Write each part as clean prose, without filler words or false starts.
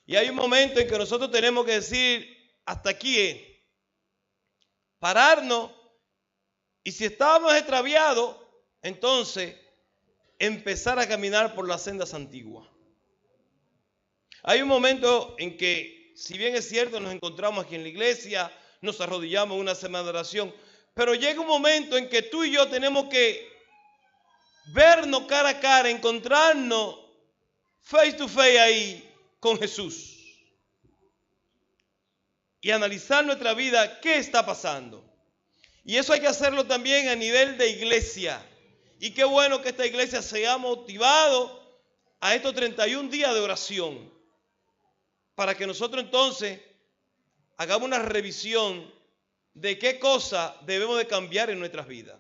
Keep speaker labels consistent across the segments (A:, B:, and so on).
A: Y hay un momento en que nosotros tenemos que decir, hasta aquí pararnos, y si estábamos extraviados, entonces empezar a caminar por las sendas antiguas. Hay un momento en que, si bien es cierto, nos encontramos aquí en la iglesia, nos arrodillamos en una semana de oración, pero llega un momento en que tú y yo tenemos que vernos cara a cara, encontrarnos face to face ahí con Jesús y analizar nuestra vida, qué está pasando. Y eso hay que hacerlo también a nivel de iglesia. Y qué bueno que esta iglesia se ha motivado a estos 31 días de oración, para que nosotros entonces hagamos una revisión de qué cosa debemos de cambiar en nuestras vidas.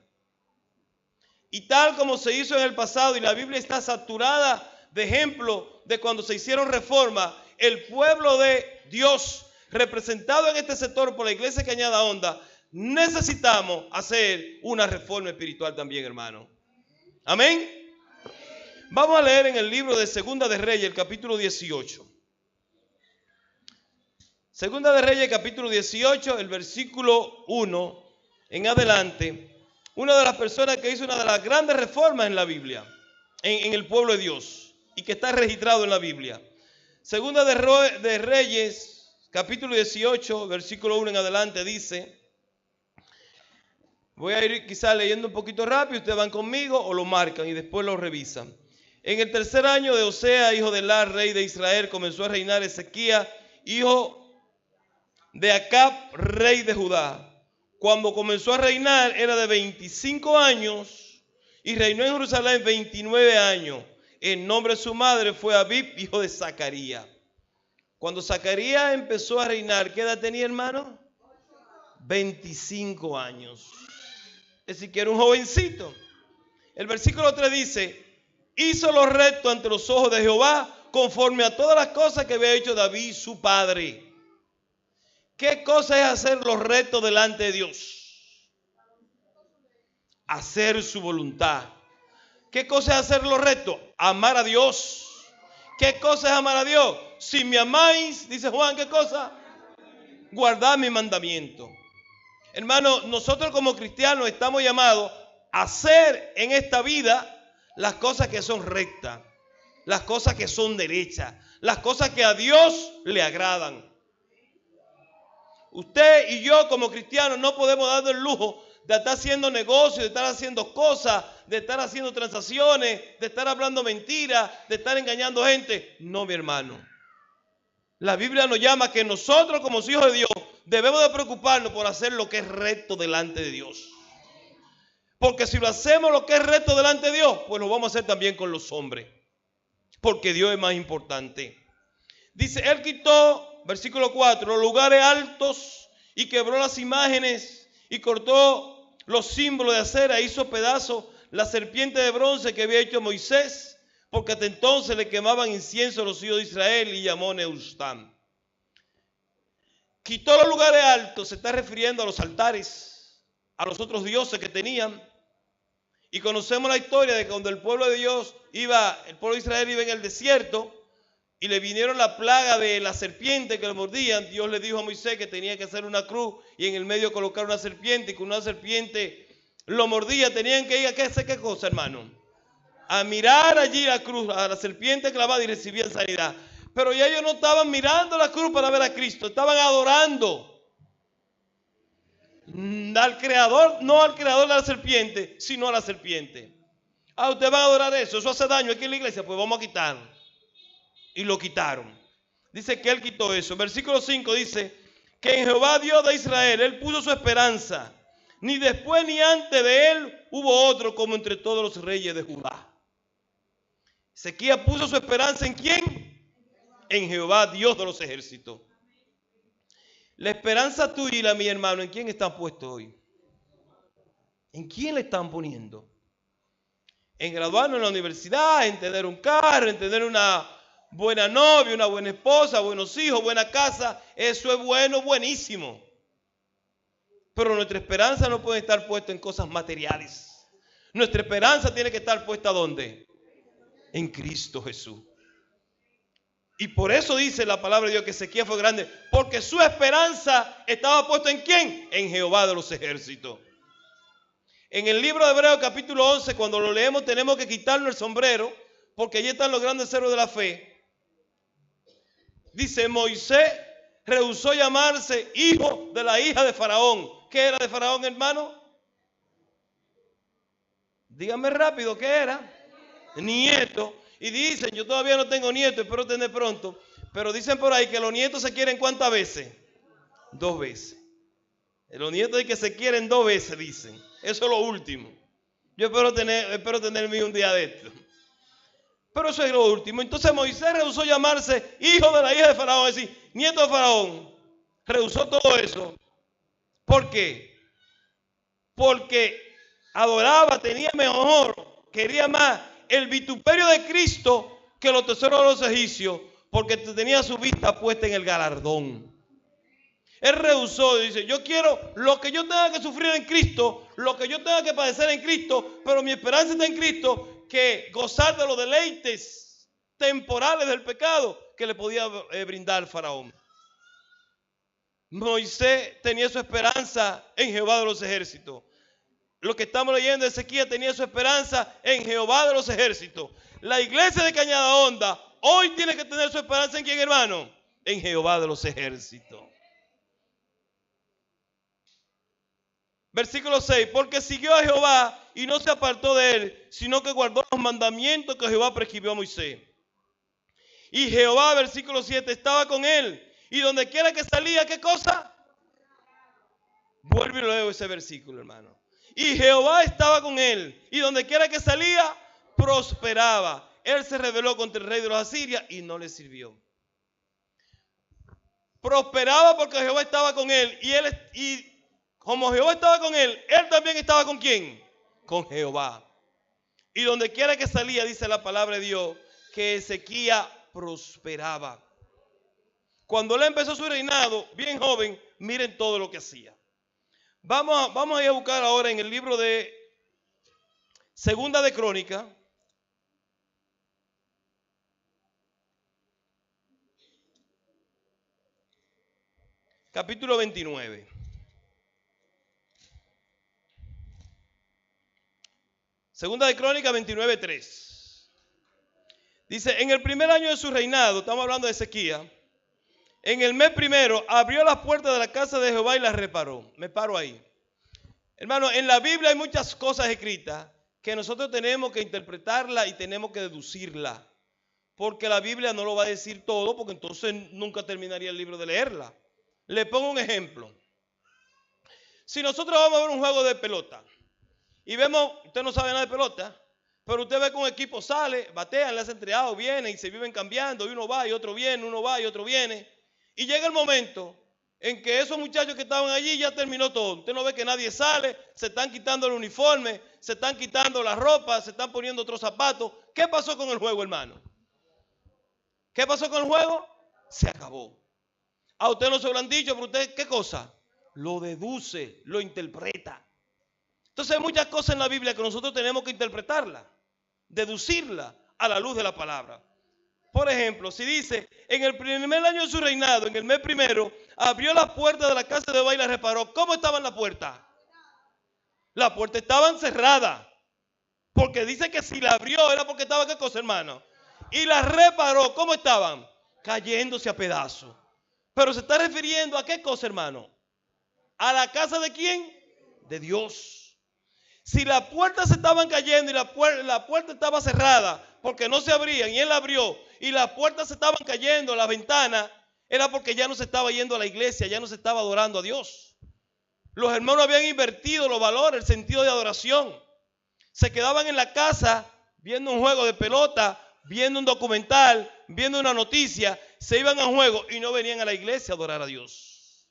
A: Y tal como se hizo en el pasado, y la Biblia está saturada de ejemplos de cuando se hicieron reformas, el pueblo de Dios, representado en este sector por la iglesia Cañada Honda, necesitamos hacer una reforma espiritual también, hermano. Amén. Vamos a leer en el libro de Segunda de Reyes, el capítulo 18. Segunda de Reyes, capítulo 18, el versículo 1 en adelante. Una de las personas que hizo una de las grandes reformas en la Biblia, en el pueblo de Dios, y que está registrado en la Biblia. Segunda de Reyes, capítulo 18, versículo 1 en adelante, dice: voy a ir quizás leyendo un poquito rápido, ustedes van conmigo o lo marcan y después lo revisan. En el tercer año de Osea, hijo de Elá, rey de Israel, comenzó a reinar Ezequías, hijo de Acab, rey de Judá. Cuando comenzó a reinar era de 25 años y reinó en Jerusalén 29 años. El nombre de su madre fue Abib, hijo de Zacarías. Cuando Zacarías empezó a reinar, ¿qué edad tenía, hermano? 25 años. Es decir, que era un jovencito. El versículo 3 dice: hizo lo recto ante los ojos de Jehová, conforme a todas las cosas que había hecho David su padre. ¿Qué cosa es hacer lo recto delante de Dios? Hacer su voluntad. ¿Qué cosa es hacer lo recto? Amar a Dios. ¿Qué cosa es amar a Dios? Si me amáis, dice Juan, ¿qué cosa? Guardad mi mandamiento. Hermano, nosotros como cristianos estamos llamados a hacer en esta vida las cosas que son rectas, las cosas que son derechas, las cosas que a Dios le agradan. Usted y yo como cristianos no podemos darnos el lujo de estar haciendo negocios, de estar haciendo cosas, de estar haciendo transacciones, de estar hablando mentiras, de estar engañando gente. No, mi hermano. La Biblia nos llama que nosotros como hijos de Dios debemos de preocuparnos por hacer lo que es recto delante de Dios. Porque si lo hacemos lo que es recto delante de Dios, pues lo vamos a hacer también con los hombres. Porque Dios es más importante. Dice, él quitó, versículo 4, los lugares altos y quebró las imágenes y cortó los símbolos de acera, hizo pedazos la serpiente de bronce que había hecho Moisés, porque hasta entonces le quemaban incienso a los hijos de Israel, y llamó Nehushtan. Quitó los lugares altos, se está refiriendo a los altares, a los otros dioses que tenían. Y conocemos la historia de que cuando el pueblo de Dios el pueblo de Israel iba en el desierto y le vinieron la plaga de la serpiente que lo mordían, Dios le dijo a Moisés que tenía que hacer una cruz y en el medio colocar una serpiente, y con una serpiente lo mordía, tenían que ir a hacer qué cosa, hermano, a mirar allí la cruz, a la serpiente clavada, y recibían sanidad. Pero ya ellos no estaban mirando la cruz para ver a Cristo, estaban adorando al creador, no al creador de la serpiente, sino a la serpiente. Ustedes van a adorar eso hace daño aquí en la iglesia, pues vamos a quitarlo. Y lo quitaron. Dice que él quitó eso. Versículo 5 dice que en Jehová Dios de Israel él puso su esperanza. Ni después ni antes de él hubo otro como entre todos los reyes de Judá. Ezequías puso su esperanza ¿en quién? En Jehová Dios de los ejércitos. La esperanza tuya y la mía, hermano, ¿en quién están puestos hoy? ¿En quién le están poniendo? En graduarnos en la universidad, en tener un carro, en tener una buena novia, una buena esposa, buenos hijos, buena casa. Eso es bueno, buenísimo. Pero nuestra esperanza no puede estar puesta en cosas materiales. Nuestra esperanza tiene que estar puesta ¿dónde? En Cristo Jesús. Y por eso dice la palabra de Dios que Ezequías fue grande, porque su esperanza estaba puesta ¿en quién? En Jehová de los ejércitos. En el libro de Hebreos capítulo 11, cuando lo leemos, tenemos que quitarnos el sombrero, porque allí están los grandes héroes de la fe. Dice, Moisés rehusó llamarse hijo de la hija de Faraón. ¿Qué era de Faraón, hermano? Díganme rápido, ¿qué era? Nieto. Y dicen, yo todavía no tengo nieto, espero tener pronto. Pero dicen por ahí que los nietos se quieren ¿cuántas veces? 2 veces. Los nietos de que se quieren 2 veces, dicen. Eso es lo último. Yo espero tener un día de esto. Pero eso es lo último. Entonces Moisés rehusó llamarse hijo de la hija de Faraón, es decir, nieto de Faraón. Rehusó todo eso. ¿Por qué? Porque adoraba, tenía mejor, quería más el vituperio de Cristo que los tesoros de los egipcios, porque tenía su vista puesta en el galardón. Él rehusó y dice, yo quiero lo que yo tenga que sufrir en Cristo, lo que yo tenga que padecer en Cristo, pero mi esperanza está en Cristo, que gozar de los deleites temporales del pecado que le podía brindar el Faraón. Moisés tenía su esperanza en Jehová de los ejércitos. Lo que estamos leyendo de Ezequías tenía su esperanza en Jehová de los ejércitos. La iglesia de Cañada Honda hoy tiene que tener su esperanza en quién, hermano, en Jehová de los ejércitos. Versículo 6, porque siguió a Jehová y no se apartó de él, sino que guardó los mandamientos que Jehová prescribió a Moisés. Y Jehová, versículo 7, estaba con él. Y donde quiera que salía, ¿qué cosa? Vuelve y leo ese versículo, hermano. Y Jehová estaba con él. Y donde quiera que salía, prosperaba. Él se rebeló contra el rey de los asirios y no le sirvió. Prosperaba porque Jehová estaba con él. Y como Jehová estaba con él, él también estaba con ¿quién? Con Jehová. Y donde quiera que salía, dice la palabra de Dios, que Ezequías prosperaba. Cuando él empezó su reinado, bien joven, miren todo lo que hacía. Vamos a ir a buscar ahora en el libro de Segunda de Crónica. Capítulo 29. Segunda de Crónica 29:3. Dice, en el primer año de su reinado, estamos hablando de Ezequías, en el mes primero abrió las puertas de la casa de Jehová y las reparó. Me paro ahí. Hermano, en la Biblia hay muchas cosas escritas que nosotros tenemos que interpretarla y tenemos que deducirla. Porque la Biblia no lo va a decir todo, porque entonces nunca terminaría el libro de leerla. Le pongo un ejemplo. Si nosotros vamos a ver un juego de pelota y vemos, usted no sabe nada de pelota, pero usted ve que un equipo sale, batean, le hacen triado, vienen y se viven cambiando, y uno va y otro viene, uno va y otro viene. Y llega el momento en que esos muchachos que estaban allí ya terminó todo. Usted no ve que nadie sale, se están quitando el uniforme, se están quitando la ropa, se están poniendo otros zapatos. ¿Qué pasó con el juego, hermano? ¿Qué pasó con el juego? Se acabó. A usted no se lo han dicho, pero usted, ¿qué cosa? Lo deduce, lo interpreta. Entonces hay muchas cosas en la Biblia que nosotros tenemos que interpretarla, deducirla a la luz de la palabra. Por ejemplo, si dice, en el primer año de su reinado, en el mes primero, abrió la puerta de la casa de Jehová y la reparó. ¿Cómo estaba la puerta? La puerta estaba cerrada. Porque dice que si la abrió era porque estaba, ¿qué cosa, hermano? Y la reparó. ¿Cómo estaban? Cayéndose a pedazos. Pero se está refiriendo a qué cosa, hermano? ¿A la casa de quién? De Dios. Si las puertas se estaban cayendo y la puerta estaba cerrada porque no se abrían y él la abrió y las puertas se estaban cayendo, la ventana, era porque ya no se estaba yendo a la iglesia, ya no se estaba adorando a Dios. Los hermanos habían invertido los valores, el sentido de adoración. Se quedaban en la casa viendo un juego de pelota, viendo un documental, viendo una noticia, se iban a juego y no venían a la iglesia a adorar a Dios.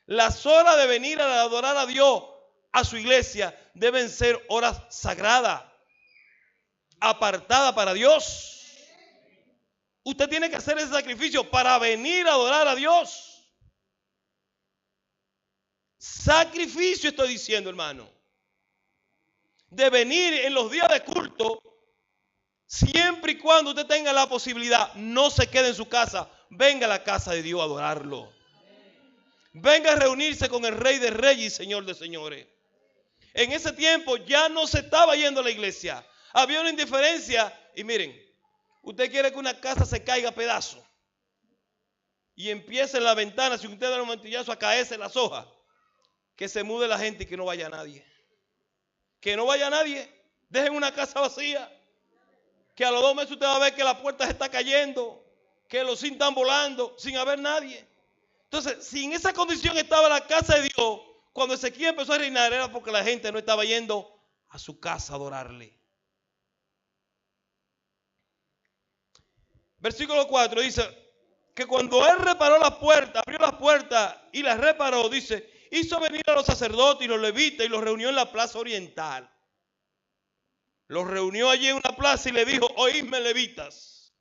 A: Las horas de venir a adorar a Dios, a su iglesia, deben ser horas sagradas, apartadas para Dios. Usted tiene que hacer ese sacrificio para venir a adorar a Dios. Sacrificio estoy diciendo, hermano. De venir en los días de culto, Siempre y cuando usted tenga la posibilidad, no se quede en su casa. Venga a la casa de Dios a adorarlo. Venga a reunirse con el Rey de Reyes y Señor de Señores. En ese tiempo ya no se estaba yendo a la iglesia. Había una indiferencia. Y miren, usted quiere que una casa se caiga a pedazos y empiece en la ventana, si usted da un mantillazo, a caerse las hojas. Que se mude la gente y que no vaya nadie. Que no vaya nadie. Dejen una casa vacía. Que a los 2 meses usted va a ver que la puerta se está cayendo, que los zinc están volando sin haber nadie. Entonces, si en esa condición estaba la casa de Dios, cuando Ezequiel empezó a reinar, era porque la gente no estaba yendo a su casa a adorarle. Versículo 4 dice que cuando él reparó la puerta, abrió la puerta y la reparó, dice, hizo venir a los sacerdotes y los levitas y los reunió en la plaza oriental. Los reunió allí en una plaza y le dijo, oídme, levitas,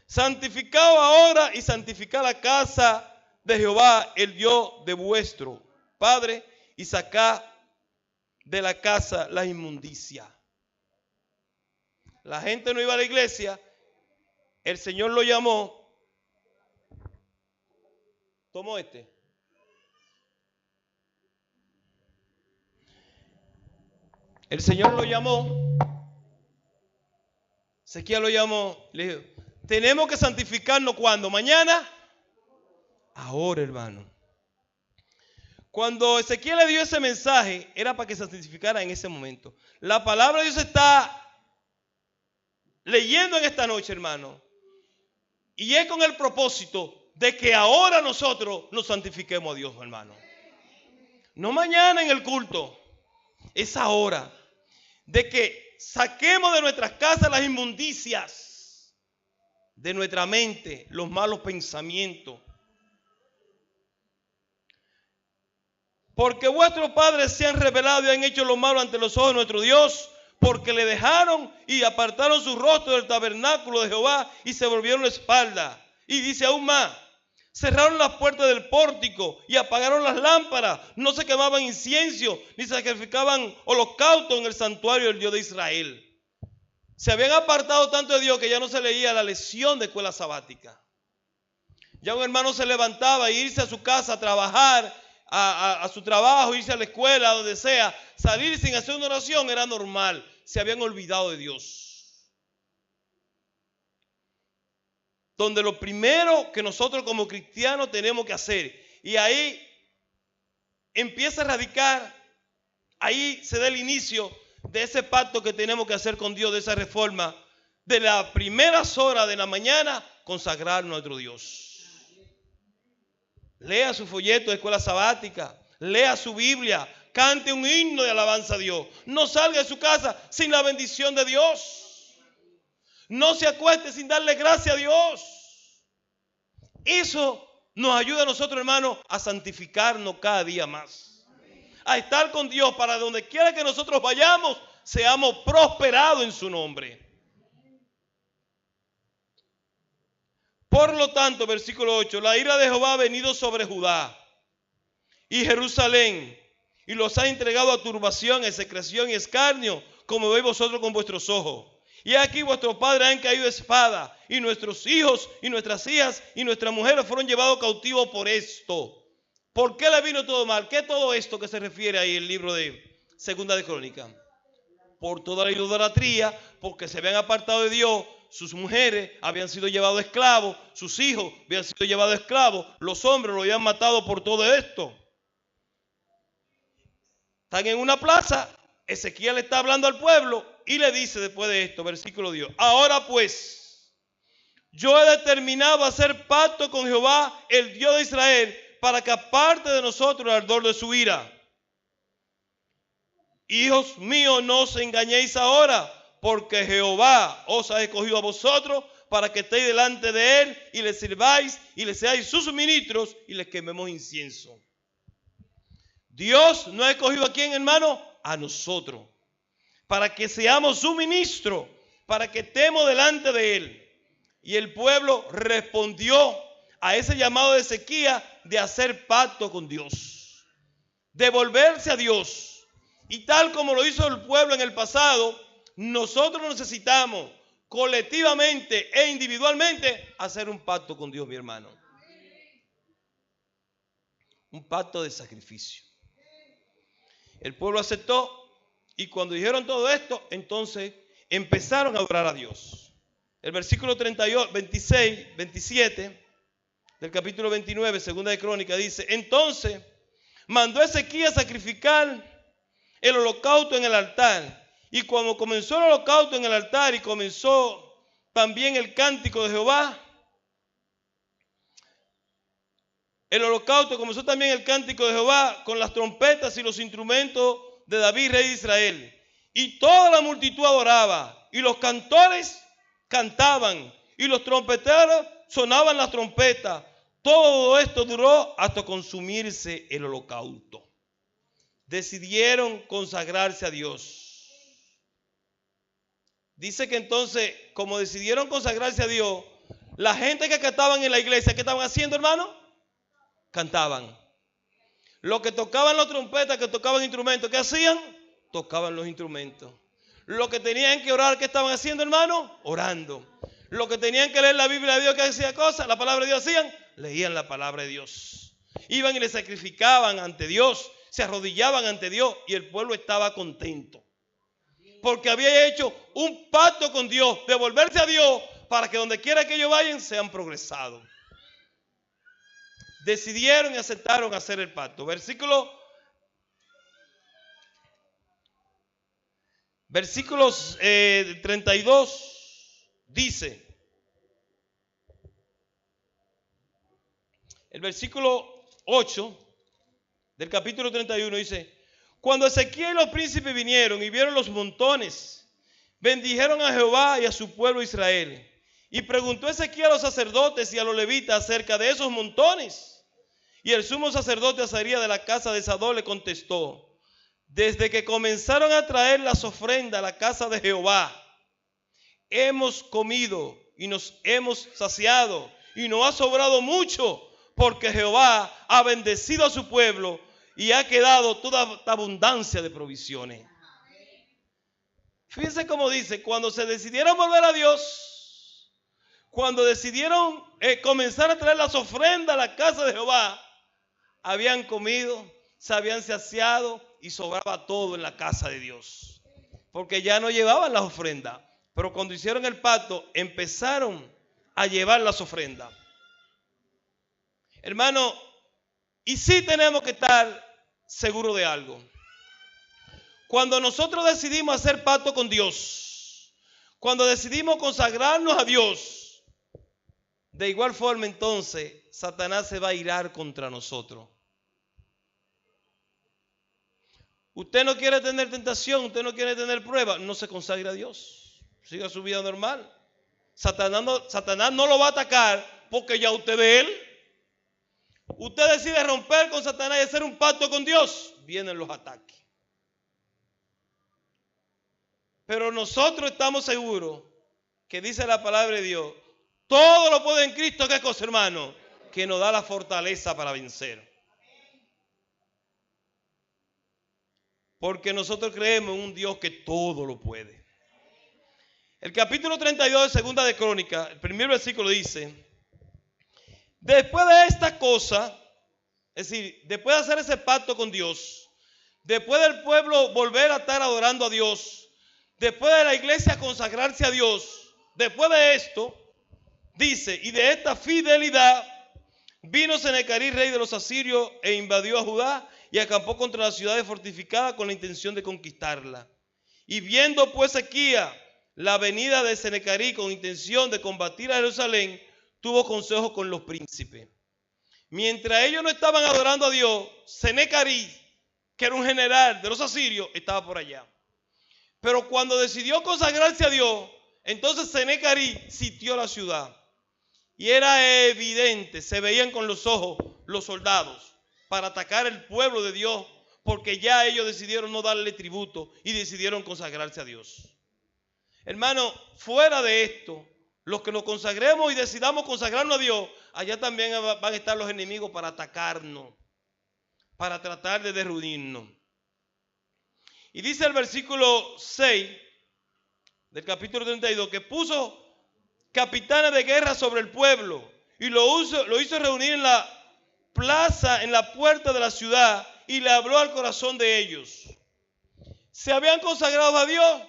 A: santificaos ahora y santificad la casa de Jehová, el Dios de vuestro Padre, y sacad de la casa la inmundicia. La gente no iba a la iglesia, el Señor lo llamó, tomó este. El Señor lo llamó, Ezequiel lo llamó, le dijo, tenemos que santificarnos ¿cuándo? ¿Mañana? Ahora, hermano. Cuando Ezequiel le dio ese mensaje, era para que se santificara en ese momento. La palabra de Dios está leyendo en esta noche, hermano. Y es con el propósito de que ahora nosotros nos santifiquemos a Dios, hermano. No mañana en el culto, es ahora. De que saquemos de nuestras casas las inmundicias de nuestra mente, los malos pensamientos. Porque vuestros padres se han rebelado y han hecho lo malo ante los ojos de nuestro Dios, porque le dejaron y apartaron su rostro del tabernáculo de Jehová y se volvieron la espalda. Y dice aún más, cerraron las puertas del pórtico y apagaron las lámparas. No se quemaban incienso ni sacrificaban holocaustos en el santuario del Dios de Israel. Se habían apartado tanto de Dios que ya no se leía la lección de escuela sabática. Ya un hermano se levantaba e irse a su casa a trabajar, a su trabajo, irse a la escuela, donde sea, salir sin hacer una oración era normal. Se habían olvidado de Dios. Donde lo primero que nosotros como cristianos tenemos que hacer, y ahí empieza a radicar, ahí se da el inicio de ese pacto que tenemos que hacer con Dios, de esa reforma, de las primeras horas de la mañana, consagrar a nuestro Dios. Lea su folleto de escuela sabática, lea su Biblia, cante un himno de alabanza a Dios. No salga de su casa sin la bendición de Dios. No se acueste sin darle gracias a Dios. Eso nos ayuda a nosotros, hermanos, a santificarnos cada día más. A estar con Dios para donde quiera que nosotros vayamos, seamos prosperados en su nombre. Por lo tanto, versículo 8, la ira de Jehová ha venido sobre Judá y Jerusalén y los ha entregado a turbación, execración y escarnio, como veis vosotros con vuestros ojos. Y aquí vuestros padres han caído de espada, y nuestros hijos y nuestras hijas y nuestras mujeres fueron llevados cautivos por esto. ¿Por qué le vino todo mal? ¿Qué es todo esto que se refiere ahí en el libro de Segunda de Crónicas? Por toda la idolatría, porque se habían apartado de Dios, sus mujeres habían sido llevados esclavos, sus hijos habían sido llevados esclavos, los hombres lo habían matado por todo esto. Están en una plaza, Ezequiel está hablando al pueblo y le dice después de esto, versículo 10, ahora pues, yo he determinado hacer pacto con Jehová, el Dios de Israel, para que aparte de nosotros el ardor de su ira. Hijos míos, no os engañéis ahora, porque Jehová os ha escogido a vosotros para que estéis delante de él y le sirváis y le seáis sus ministros y le quememos incienso. Dios nos ha escogido a quién, hermano, a nosotros, para que seamos su ministro, para que estemos delante de él. Y el pueblo respondió a ese llamado de Ezequías de hacer pacto con Dios, de volverse a Dios. Y tal como lo hizo el pueblo en el pasado, nosotros necesitamos colectivamente e individualmente hacer un pacto con Dios, mi hermano. Un pacto de sacrificio. El pueblo aceptó y cuando dijeron todo esto, entonces empezaron a adorar a Dios. El versículo 38, 26, 27 del capítulo 29, segunda de Crónica, dice: entonces mandó Ezequías sacrificar el holocausto en el altar. Y cuando comenzó el holocausto en el altar y comenzó también el cántico de Jehová, el holocausto comenzó también el cántico de Jehová con las trompetas y los instrumentos de David, rey de Israel. Y toda la multitud adoraba, y los cantores cantaban, y los trompeteros sonaban las trompetas. Todo esto duró hasta consumirse el holocausto. Decidieron consagrarse a Dios. Dice que entonces, como decidieron consagrarse a Dios, la gente que cantaban en la iglesia, ¿qué estaban haciendo, hermano? Cantaban. Los que tocaban las trompetas, que tocaban instrumentos, ¿qué hacían? Tocaban los instrumentos. Los que tenían que orar, ¿qué estaban haciendo, hermano? Orando. Los que tenían que leer la Biblia de Dios, ¿qué hacía cosas? La palabra de Dios hacían, leían la palabra de Dios. Iban y le sacrificaban ante Dios, se arrodillaban ante Dios y el pueblo estaba contento. Porque había hecho un pacto con Dios, de volverse a Dios, para que donde quiera que ellos vayan, sean progresados. Decidieron y aceptaron hacer el pacto. Versículos 32 dice, el versículo 8 del capítulo 31 dice: cuando Ezequiel y los príncipes vinieron y vieron los montones, bendijeron a Jehová y a su pueblo Israel. Y preguntó Ezequiel a los sacerdotes y a los levitas acerca de esos montones. Y el sumo sacerdote Azarías de la casa de Sadok le contestó: desde que comenzaron a traer las ofrendas a la casa de Jehová, hemos comido y nos hemos saciado y nos ha sobrado mucho, porque Jehová ha bendecido a su pueblo y ha quedado toda abundancia de provisiones. Fíjense cómo dice: cuando se decidieron volver a Dios, cuando decidieron comenzar a traer las ofrendas a la casa de Jehová, habían comido, se habían saciado y sobraba todo en la casa de Dios, porque ya no llevaban las ofrendas. Pero cuando hicieron el pacto, empezaron a llevar las ofrendas. Hermano, y sí tenemos que estar seguros de algo. Cuando nosotros decidimos hacer pacto con Dios, cuando decidimos consagrarnos a Dios, de igual forma entonces Satanás se va a irar contra nosotros. Usted no quiere tener tentación, usted no quiere tener prueba, no se consagre a Dios. Siga su vida normal. Satanás no lo va a atacar porque ya usted ve él. Usted decide romper con Satanás y hacer un pacto con Dios, vienen los ataques. Pero nosotros estamos seguros que dice la palabra de Dios: todo lo puede en Cristo. ¿Qué cosa, hermano? Que nos da la fortaleza para vencer. Porque nosotros creemos en un Dios que todo lo puede. El capítulo 32 de segunda de Crónica, el primer versículo dice: después de esta cosa, es decir, después de hacer ese pacto con Dios, después del pueblo volver a estar adorando a Dios, después de la iglesia consagrarse a Dios, después de esto, dice: y de esta fidelidad vino Senecarí, rey de los asirios, e invadió a Judá y acampó contra las ciudades fortificadas con la intención de conquistarla. Y viendo pues Ezequías la venida de Senecarí con intención de combatir a Jerusalén, tuvo consejo con los príncipes. Mientras ellos no estaban adorando a Dios, Senecarí, que era un general de los asirios, estaba por allá. Pero cuando decidió consagrarse a Dios, entonces Senecarí sitió la ciudad. Y era evidente, se veían con los ojos los soldados para atacar el pueblo de Dios, porque ya ellos decidieron no darle tributo y decidieron consagrarse a Dios. Hermano, fuera de esto, los que nos consagremos y decidamos consagrarnos a Dios, allá también van a estar los enemigos para atacarnos, para tratar de derruirnos. Y dice el versículo 6 del capítulo 32, que puso capitanes de guerra sobre el pueblo y lo hizo reunir en la plaza, en la puerta de la ciudad, y le habló al corazón de ellos. Se habían consagrado a Dios,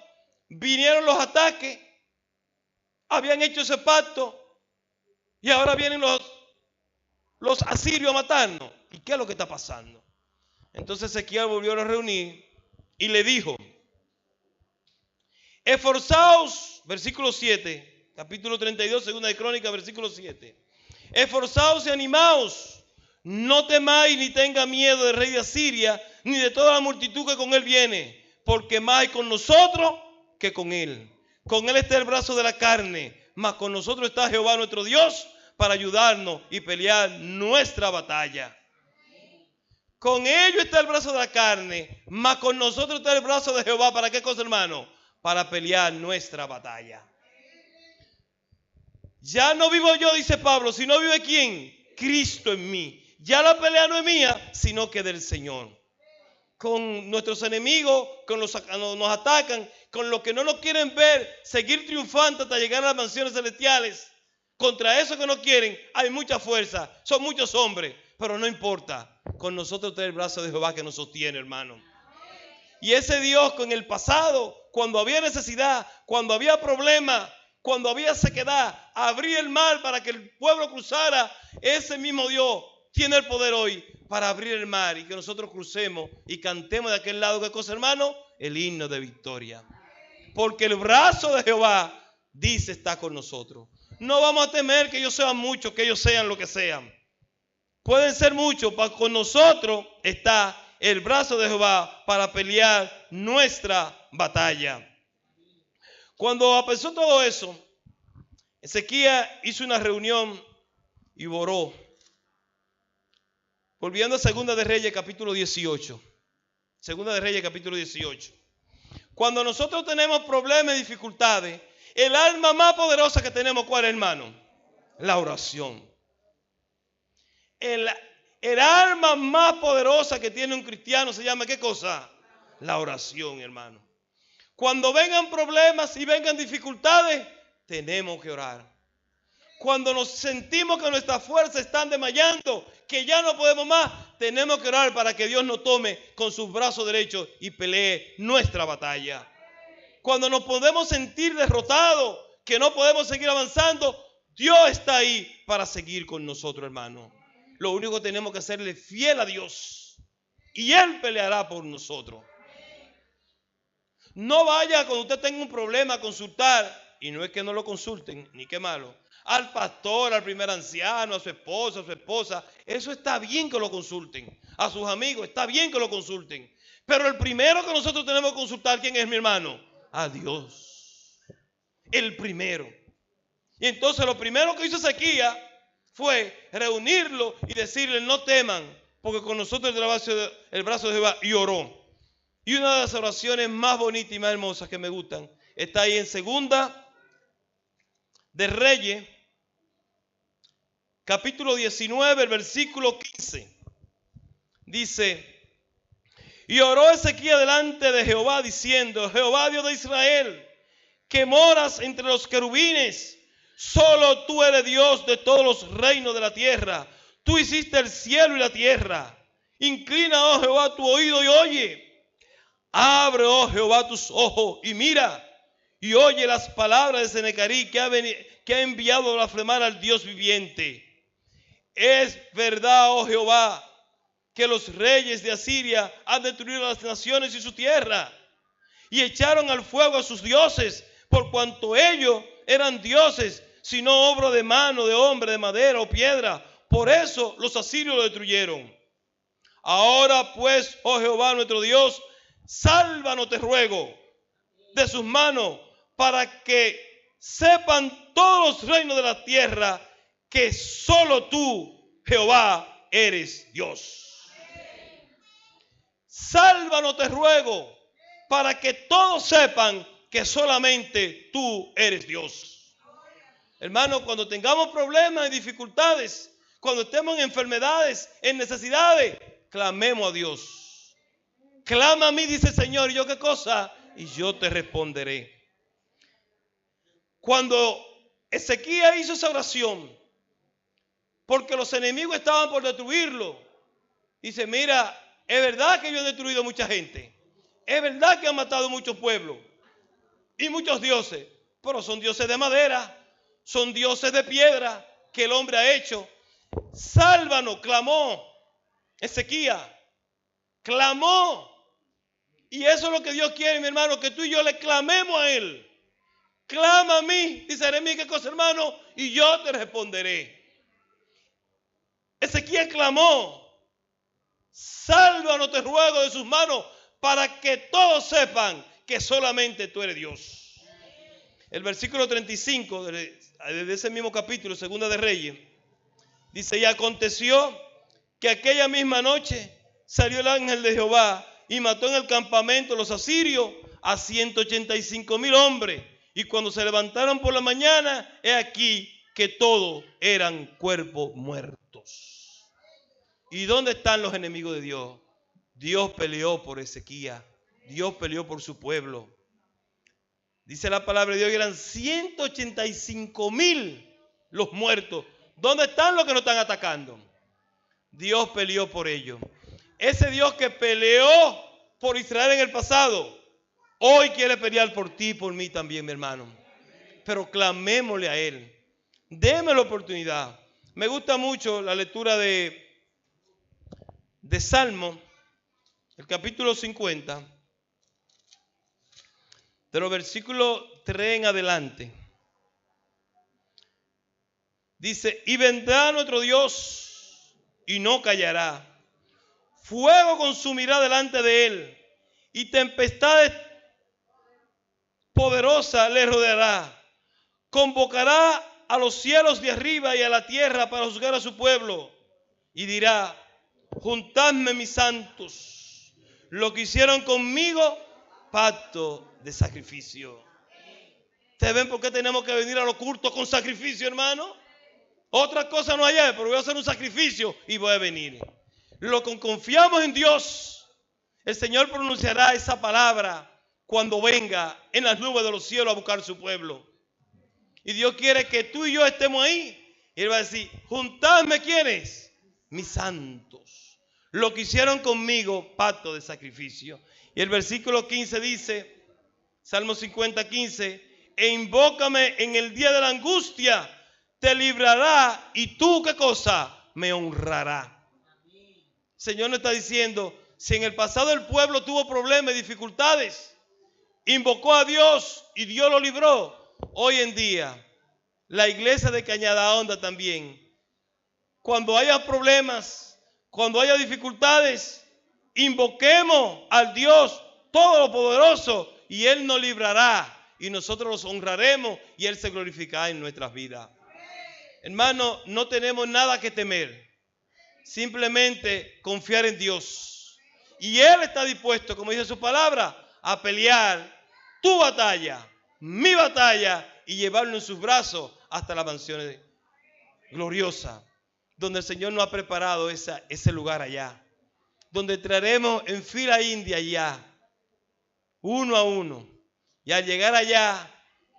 A: vinieron los ataques, habían hecho ese pacto y ahora vienen los asirios a matarnos. ¿Y qué es lo que está pasando? Entonces Ezequiel volvió a reunir y le dijo: esforzaos, versículo 7, capítulo 32, segunda de Crónicas, versículo 7. Esforzaos y animaos, no temáis ni tenga miedo del rey de Asiria, ni de toda la multitud que con él viene, porque más hay con nosotros que con él. Con él está el brazo de la carne, mas con nosotros está Jehová nuestro Dios para ayudarnos y pelear nuestra batalla. Con ellos está el brazo de la carne, mas con nosotros está el brazo de Jehová. ¿Para qué cosa, hermano? Para pelear nuestra batalla. Ya no vivo yo, dice Pablo, sino vive ¿quién? Cristo en mí. Ya la pelea no es mía, sino que del Señor. Con nuestros enemigos, con los que nos atacan, con los que no nos quieren ver seguir triunfando hasta llegar a las mansiones celestiales. Contra eso que no quieren hay mucha fuerza, son muchos hombres, pero no importa. Con nosotros está el brazo de Jehová que nos sostiene, hermano. Y ese Dios que en el pasado, cuando había necesidad, cuando había problema, cuando había sequedad, abría el mar para que el pueblo cruzara, ese mismo Dios tiene el poder hoy para abrir el mar y que nosotros crucemos y cantemos de aquel lado. ¿Qué cosa, hermano? El himno de victoria. Porque el brazo de Jehová, dice, está con nosotros. No vamos a temer que ellos sean muchos, que ellos sean lo que sean. Pueden ser muchos, pero con nosotros está el brazo de Jehová para pelear nuestra batalla. Cuando pasó todo eso, Ezequiel hizo una reunión y oró. Volviendo a Segunda de Reyes, capítulo 18. Segunda de Reyes, capítulo 18. Cuando nosotros tenemos problemas y dificultades, el arma más poderosa que tenemos, ¿cuál es, hermano? La oración. El arma más poderosa que tiene un cristiano se llama, ¿qué cosa? La oración, hermano. Cuando vengan problemas y vengan dificultades, tenemos que orar. Cuando nos sentimos que nuestras fuerzas están desmayando, que ya no podemos más, tenemos que orar para que Dios nos tome con sus brazos derechos y pelee nuestra batalla. Cuando nos podemos sentir derrotados, que no podemos seguir avanzando, Dios está ahí para seguir con nosotros, hermano. Lo único que tenemos que hacerle fiel a Dios y Él peleará por nosotros. No vaya cuando usted tenga un problema a consultar, y no es que no lo consulten, ni qué malo, al pastor, al primer anciano, a su esposa, a su esposa. Eso está bien que lo consulten. A sus amigos está bien que lo consulten. Pero el primero que nosotros tenemos que consultar, ¿quién es, mi hermano? A Dios. El primero. Y entonces lo primero que hizo Ezequiel fue reunirlo y decirle: no teman, porque con nosotros el brazo de Jehová. Y oró. Y una de las oraciones más bonitas y más hermosas que me gustan está ahí en Segunda de Reyes, capítulo 19, el versículo 15. Dice: y oró Ezequiel delante de Jehová diciendo: Jehová, Dios de Israel, que moras entre los querubines, solo tú eres Dios de todos los reinos de la tierra. Tú hiciste el cielo y la tierra. Inclina, oh Jehová, tu oído y oye. Abre, oh Jehová, tus ojos y mira, y oye las palabras de Senecarí, que ha enviado a blasfemar al Dios viviente. Es verdad, oh Jehová, que los reyes de Asiria han destruido las naciones y su tierra, y echaron al fuego a sus dioses, por cuanto ellos eran dioses, sino obra de mano de hombre, de madera o piedra. Por eso los asirios lo destruyeron. Ahora pues, oh Jehová nuestro Dios, sálvanos, te ruego, de sus manos, para que sepan todos los reinos de la tierra que solo tú, Jehová, eres Dios. Sálvanos, te ruego, para que todos sepan que solamente tú eres Dios. Hermano, cuando tengamos problemas y dificultades, cuando estemos en enfermedades, en necesidades, clamemos a Dios. Clama a mí, dice el Señor, ¿y yo qué cosa? Y yo te responderé. Cuando Ezequías hizo esa oración, porque los enemigos estaban por destruirlo, dice, mira, es verdad que yo he destruido mucha gente, es verdad que han matado muchos pueblos y muchos dioses, pero son dioses de madera, son dioses de piedra que el hombre ha hecho. Sálvanos, clamó Ezequías, clamó. Y eso es lo que Dios quiere, mi hermano, que tú y yo le clamemos a Él. Clama a mí, dice Jeremías, ¿qué cosa, hermano? Y yo te responderé. Ezequías clamó, sálvanos, te ruego, de sus manos, para que todos sepan que solamente tú eres Dios. El versículo 35 de ese mismo capítulo, Segunda de Reyes, dice, y aconteció que aquella misma noche salió el ángel de Jehová y mató en el campamento los asirios a 185,000 hombres. Y cuando se levantaron por la mañana, he aquí que todos eran cuerpos muertos. ¿Y dónde están los enemigos de Dios? Dios peleó por Ezequías. Dios peleó por su pueblo. Dice la palabra de Dios que eran 185,000 los muertos. ¿Dónde están los que nos están atacando? Dios peleó por ellos. Ese Dios que peleó por Israel en el pasado, hoy quiere pelear por ti y por mí también, mi hermano. Pero clamémosle a Él. Déme la oportunidad. Me gusta mucho la lectura de Salmo, el capítulo 50, de los versículos 3 en adelante. Dice, y vendrá nuestro Dios y no callará. Fuego consumirá delante de Él y tempestades poderosas le rodeará. Convocará a los cielos de arriba y a la tierra para juzgar a su pueblo. Y dirá, juntadme mis santos, lo que hicieron conmigo, pacto de sacrificio. ¿Ustedes ven por qué tenemos que venir a los cultos con sacrificio, hermano? Otra cosa no hay, pero voy a hacer un sacrificio y voy a venir. Lo que confiamos en Dios, el Señor pronunciará esa palabra cuando venga en las nubes de los cielos a buscar su pueblo. Y Dios quiere que tú y yo estemos ahí. Y Él va a decir, juntadme, ¿quiénes? Mis santos, lo que hicieron conmigo, pacto de sacrificio. Y el versículo 15 dice, Salmo 50, 15, e invócame en el día de la angustia, te librará y tú, ¿qué cosa? Me honrará. El Señor nos está diciendo, si en el pasado el pueblo tuvo problemas y dificultades, invocó a Dios y Dios lo libró. Hoy en día, la iglesia de Cañada Honda también, cuando haya problemas, cuando haya dificultades, invoquemos al Dios Todopoderoso y Él nos librará y nosotros los honraremos y Él se glorificará en nuestras vidas. Hermano, no tenemos nada que temer, simplemente confiar en Dios. Y Él está dispuesto, como dice su palabra, a pelear tu batalla, mi batalla, y llevarlo en sus brazos hasta la mansión gloriosa, donde el Señor nos ha preparado ese lugar allá, donde entraremos en fila india allá, uno a uno, y al llegar allá,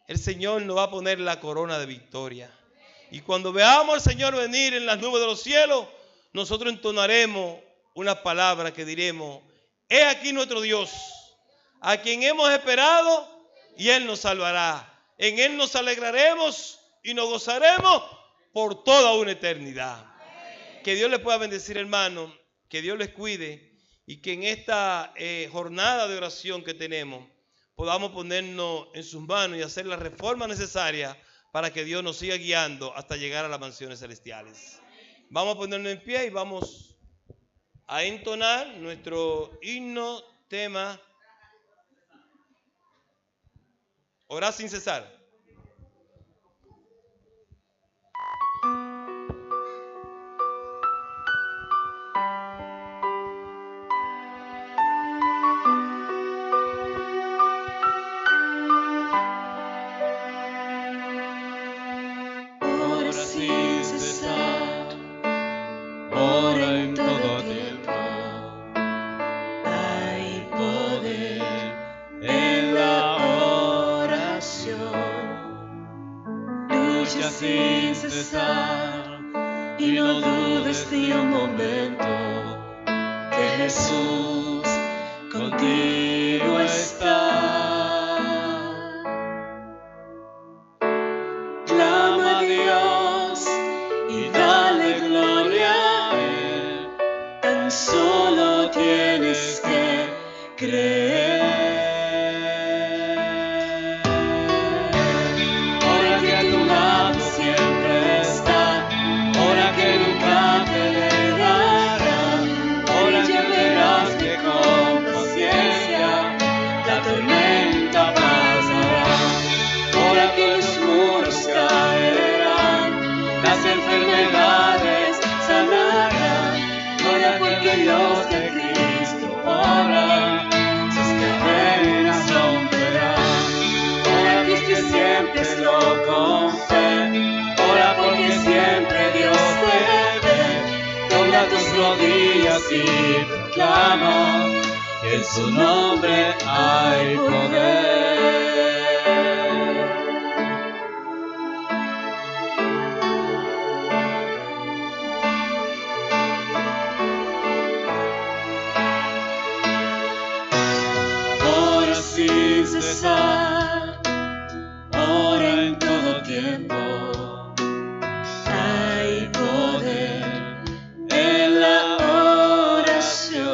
A: el Señor nos va a poner la corona de victoria. Y cuando veamos al Señor venir en las nubes de los cielos, nosotros entonaremos una palabra que diremos, he aquí nuestro Dios, a quien hemos esperado y Él nos salvará. En Él nos alegraremos y nos gozaremos por toda una eternidad. Que Dios les pueda bendecir, hermano, que Dios les cuide y que en esta jornada de oración que tenemos podamos ponernos en sus manos y hacer la reforma necesaria para que Dios nos siga guiando hasta llegar a las mansiones celestiales. Vamos a ponernos en pie y vamos a entonar nuestro himno, tema, orar sin cesar.
B: Hay poder en la oración. y no dudes ni un momento que Jesús contigo está. Clama a Dios y dale gloria a Él. Tan solo tienes que creer. Ora que a tu lado siempre está, ora que nunca te dejará, ora ya verás que con paciencia la tormenta pasará. Ora que los muros caerán, las enfermedades sanarán. Ora porque Dios de Cristo ora, sus cadenas romperán. Ora que este siempre es lo con fe, ora porque siempre Dios te ve. Dobla tus rodillas y proclama que en su nombre hay poder. Sin cesar, ora en todo tiempo. Hay poder en la oración.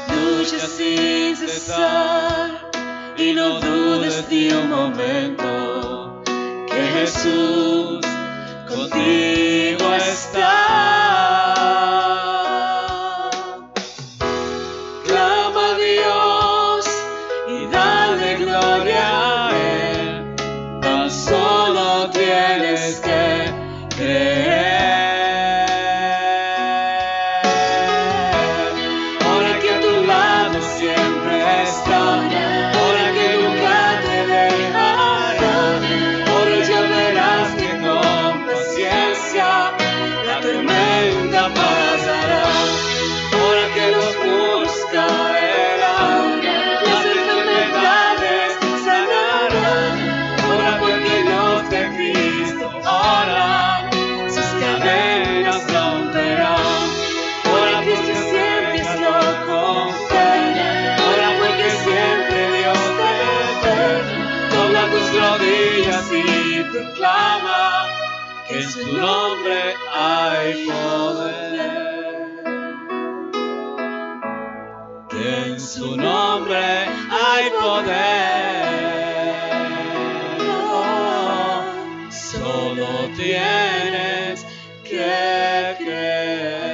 B: Lucha sin cesar y no dudes ni un momento que Jesús contigo está. Gloria a Él, tan solo tienes que creer. Ora que a tu lado siempre está, ora que nunca te dejará, ora ya verás que con paciencia la tormenta pasará. Ora que los muros caerán, las enfermedades sanarán. Ora porque Dios de Cristo ora, sus cadenas romperán. Ora que te sientes loco con fe, ora porque siempre Dios te ve. Dobla tus rodillas y proclama que en su nombre hay poder. Que en su nombre hay poder. Oh, solo tienes que creer.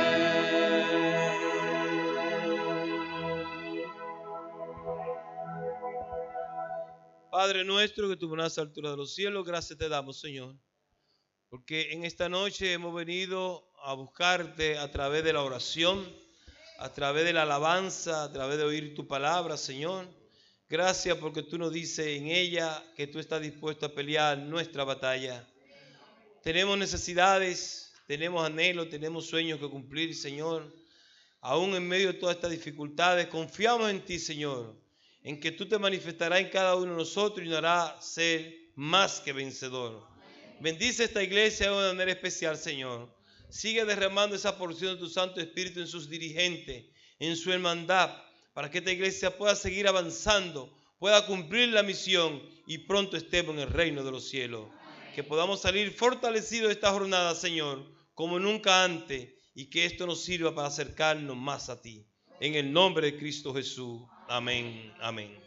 A: Padre nuestro que tú moras a la altura de los cielos, gracias te damos, Señor, porque en esta noche hemos venido a buscarte a través de la oración, a través de la alabanza, a través de oír tu palabra, Señor. Gracias porque tú nos dices en ella que tú estás dispuesto a pelear nuestra batalla. Tenemos necesidades, tenemos anhelos, tenemos sueños que cumplir, Señor. Aún en medio de todas estas dificultades, confiamos en ti, Señor, en que tú te manifestarás en cada uno de nosotros y nos harás ser más que vencedor. Bendice esta iglesia de una manera especial, Señor. Sigue derramando esa porción de tu Santo Espíritu en sus dirigentes, en su hermandad, para que esta iglesia pueda seguir avanzando, pueda cumplir la misión y pronto estemos en el reino de los cielos. Que podamos salir fortalecidos de esta jornada, Señor, como nunca antes, y que esto nos sirva para acercarnos más a ti. En el nombre de Cristo Jesús. Amén. Amén.